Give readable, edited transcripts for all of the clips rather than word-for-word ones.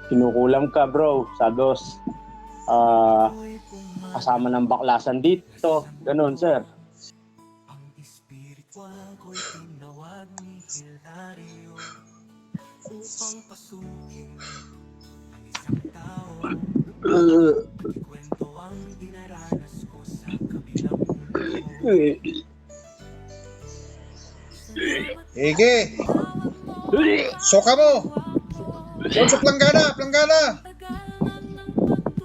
Kinukulam ka bro sa dos. Kasama ng baklasan dito. Ganun sir. Ige, soka mo. Sonsok planggana.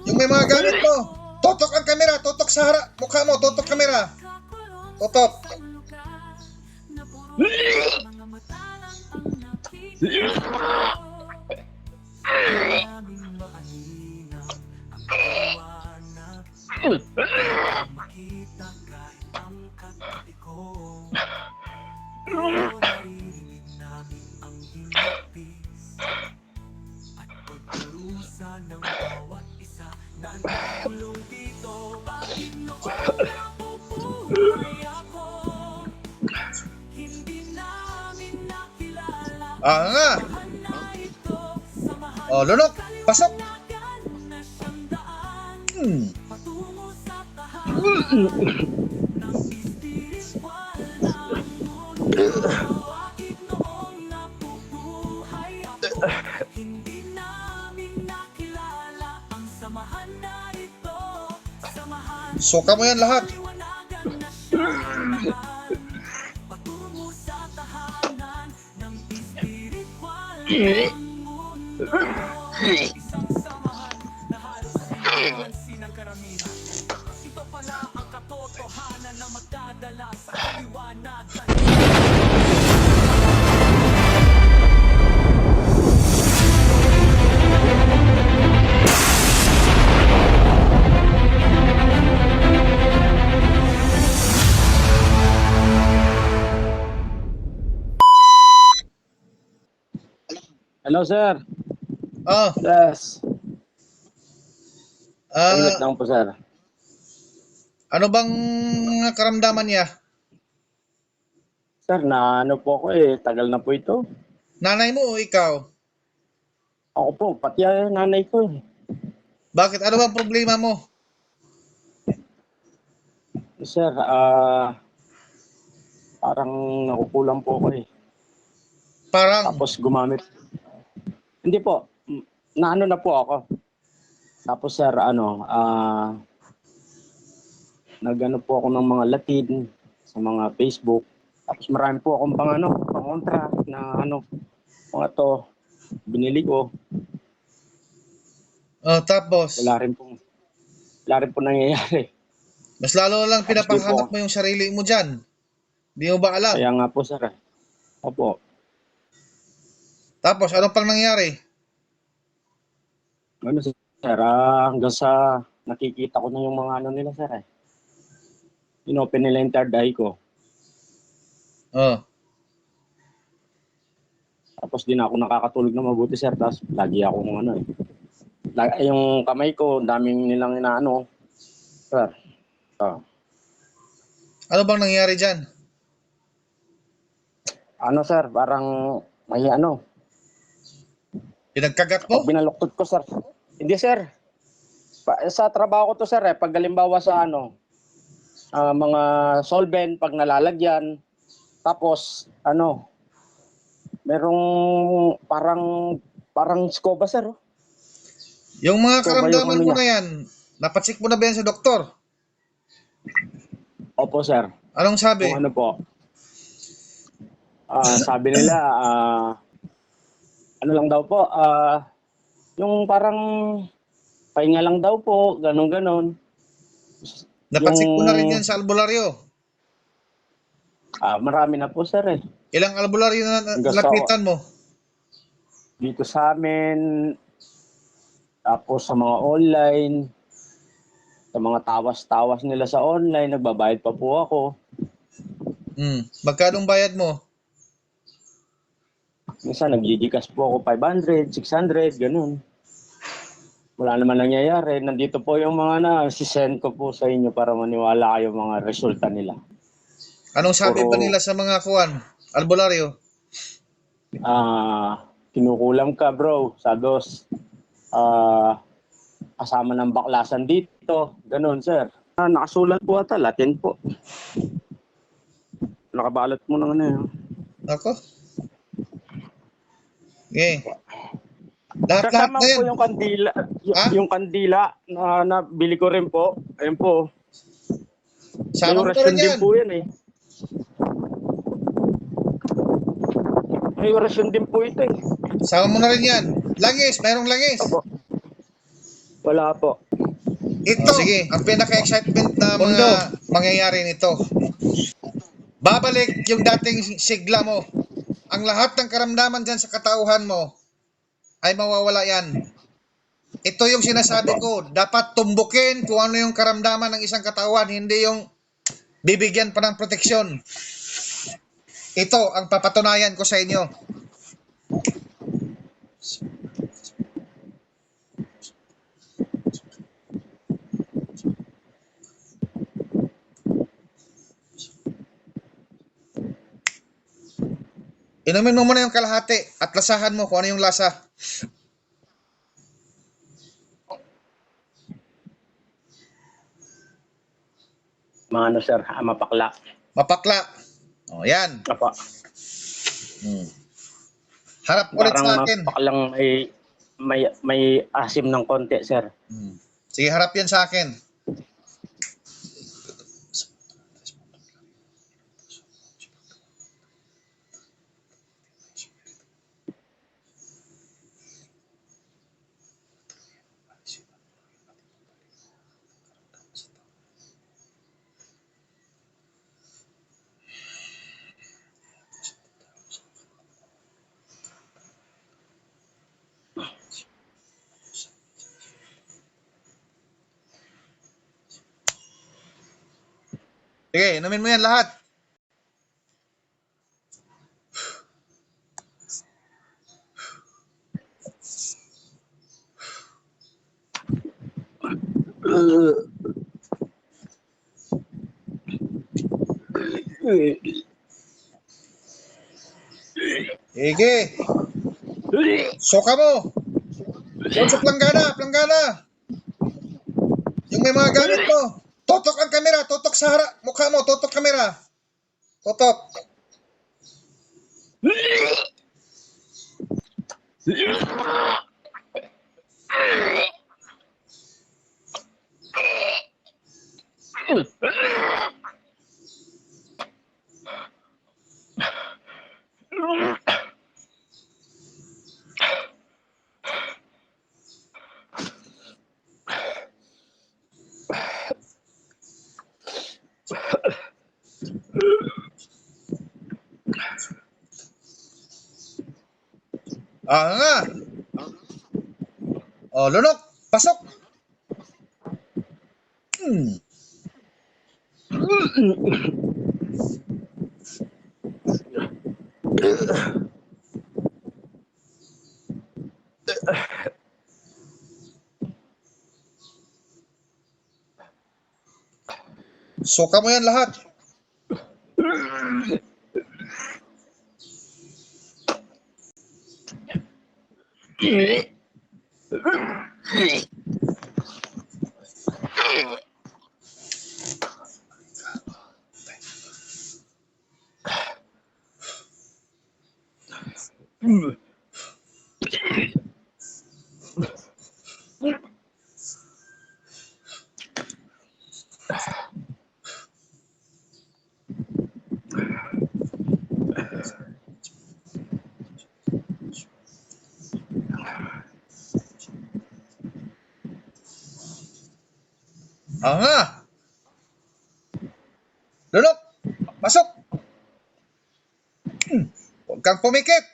Yung may mga gamit mo. Totok ang kamera, totok sa harap. Mukha mo, totok kamera. Totok. Nga. Oh, lunok. Pasok. Suka mo yan lahat. Hello sir. Oh, Yes. Wait lang po sir. ano bang karamdaman niya? Sir, na ano po ako tagal na po ito. Nanay mo o ikaw? Ako po, pati nanay ko Bakit? Ano bang problema mo? Sir, parang nakukulang po ako Parang, Tapos gumamit. Hindi po, naano na po ako. Tapos sir, nagano po ako ng mga Latin sa mga Facebook. Tapos marami po akong pang-kontra na mga to, binili ko. tapos, Wala rin po nangyayari. mas lalo lang Tapos di pinapahamak po, mo yung sarili mo dyan. Di mo ba alam? kaya nga po sir. Opo. Tapos, ano pang nangyari? Ano sir, hanggang sa nakikita ko na yung mga nila sir Inopen nila yung third eye ko. Oh, Tapos di na ako nakakatulog na mabuti sir. Tapos lagi akong yung kamay ko, daming nilang inaano. Sir. ano bang nangyari dyan? Sir, parang may Pinagkagat pag mo? binaluktot ko sir. Hindi sir. Sa trabaho ko to sir pag halimbawa sa mga solvent pag nalalagyan. Tapos merong parang scoba sir. Yung mga So, ba yung karamdaman mo niya? na yan, napatsik mo na ba yan sa doktor? Opo sir. Anong sabi? Kung po. Sabi nila, ano lang daw po, yung parang pahinga lang daw po, ganon. Napatsik mo na rin yan sa albularyo. Marami na po sir Ilang albularyo na lapitan mo? Dito sa amin, tapos sa mga online, sa mga tawas-tawas nila sa online, nagbabayad pa po ako. Magkano bayad mo? Minsan nag-gigikas po ako 500, 600, ganun. Wala naman nangyayari. Nandito po yung mga sisend ko po sa inyo para maniwala kayo mga resulta nila. Anong sabi ba nila sa mga albularyo? kinukulam ka bro sa dos. Kasama ng baklasan dito. Ganun sir. Nakasulat po ata, Latin po. Nakabalot mo ng ano yun. Ako? Okay. Lahat Kasama na ko yan. po yung kandila. Ha? Yung kandila na nabili ko rin po. Ayun po. May Sama mo orasyon rin din yan. po yan eh. May orasyon din po ito eh. Sama mo na rin yan. Langis, mayroong langis. Opo. Wala po. Ito, sige, ang pinaka-excitement na mga Mundo. mangyayari nito. Babalik yung dating sigla mo. Ang lahat ng karamdaman dyan sa katauhan mo ay mawawala yan. Ito yung sinasabi ko, dapat tumbukin kung ano yung karamdaman ng isang katawan, hindi yung bibigyan pa ng proteksyon. Ito ang papatunayan ko sa inyo. Inumin mo muna yung kalahati at lasahan mo kung ano yung lasa. Mga ano sir, mapakla. Mapakla. O, yan. Apa. Harap ulit Parang sa akin. mapaklang may asim ng konti sir. Sige, harap yan sa akin. Sige, inumin mo yan lahat. Sige. Soka mo. Sonsok planggana, planggana. Yung may mga gamit mo. Totok ang kamera, totok sa harap. Mukha mo, totok kamera. Totok. Nga. Lunok. Pasok. Suka mo yan lahat. Nga. Lunok. Pasok. Huwag kang pumikit.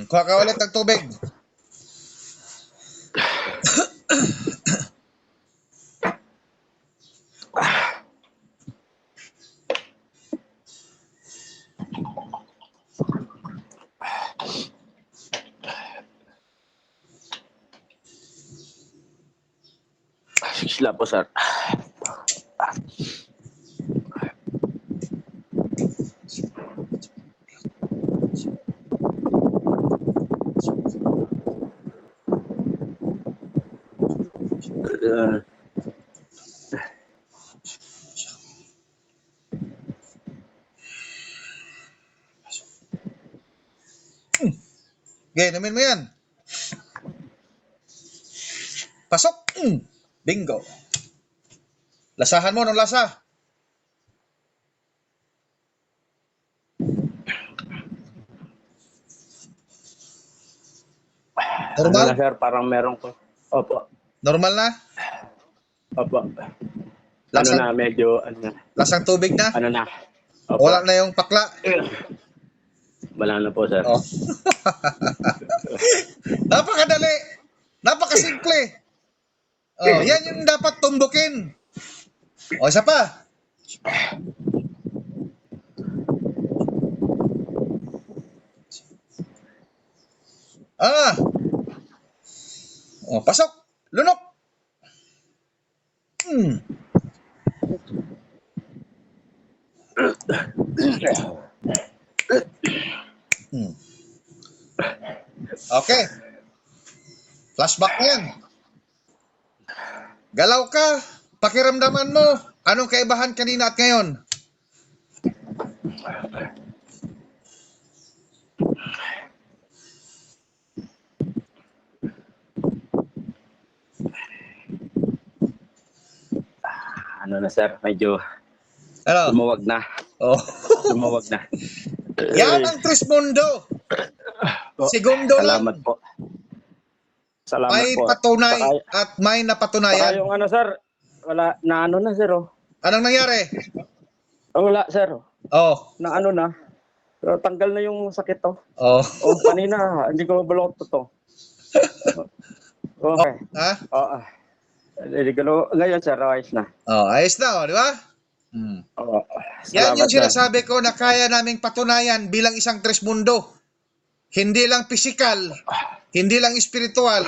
Kuha ka ulit ng tubig. Sila po, sir. Okay, namin mo yan. Pasok. Bingo. Lasahan mo ng lasa. Ano na, Normal? sir? Parang meron ko. Opo. Normal na? Opo. Ano Lasang, na, medyo, ano na. lasang tubig na? Ano na. Opo. Wala na yung pakla? Wala na po, sir. Oh. Napakadali. Napakasimple. Oh, yan yung dapat tumbukin. O, isa pa. Oh, pasok. Lunok. Okay. Flashback na yan. Galaw ka. Pakiramdaman mo. Anong kaibahan kanina at ngayon? Ano na, sir? Medyo Ano? lumawag na. Oh. Lumawag na. Yan ang Trismundo. Segundo lang. Salamat po. Salamat May po. patunay Saka- at may saka napatunayan. yung ano, sir, wala, na ano na, sir, oh. Anong nangyari? Wala, sir. Oh. Na ano na. Pero tanggal na yung sakit, oh. Oh. Oh, kanina, hindi ko balot to. Okay. Ha? Oo. Hindi ko, ngayon, sir, ayos na. Oh, ayos na, oh, di ba? Oo. Yan yung sir. sinasabi ko na kaya naming patunayan bilang isang Trismundo. Hindi lang physical, hindi lang spiritual.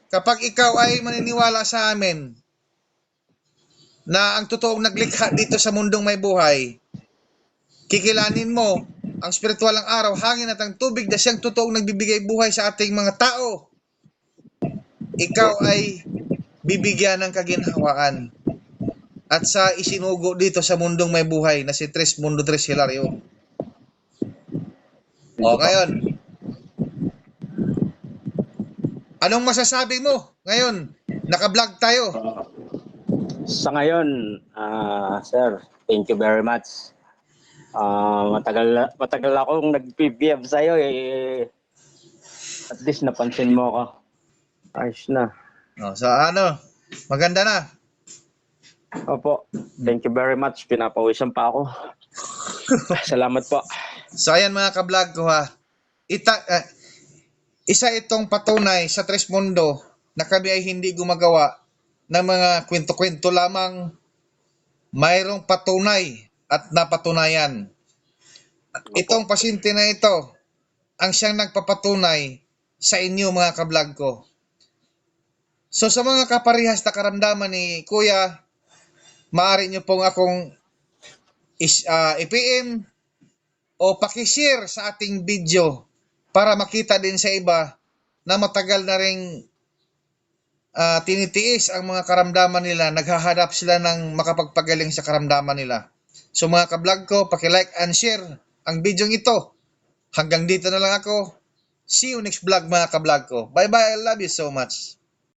Kapag ikaw ay maniniwala sa amin na ang totoong naglikha dito sa mundong may buhay, kikilanin mo ang spiritual ng araw, hangin at ang tubig na siyang totoong nagbibigay buhay sa ating mga tao. Ikaw ay bibigyan ng kaginhawaan at sa isinugo dito sa mundong may buhay na si Trismundo Tres Hilario. O ngayon, anong masasabi mo ngayon? Naka-vlog tayo. Sa ngayon, sir, thank you very much. Matagal akong nag-PBM sa'yo, eh. At least napansin mo ako. Ayos na. O, so ano, maganda na. Opo, thank you very much. Pinapawisan pa ako. Salamat po. So ayan mga ka-vlog ko ha. Isa itong patunay sa Trismundo na kami ay hindi gumagawa ng mga kwento-kwento lamang. Mayroong patunay at napatunayan. Itong pasyente na ito ang siyang nagpapatunay sa inyo mga ka-vlog ko. So sa mga kaparehas na karamdaman ni Kuya, maaari nyo pong akong i-PM o pakishare sa ating video para makita din sa iba na matagal na ring tinitiis ang mga karamdaman nila, naghahanap sila ng makapagpagaling sa karamdaman nila. So mga ka-vlog ko, paki-like and share ang video ito. Hanggang dito na lang ako. See you next vlog mga ka-vlog ko. Bye bye, I love you so much.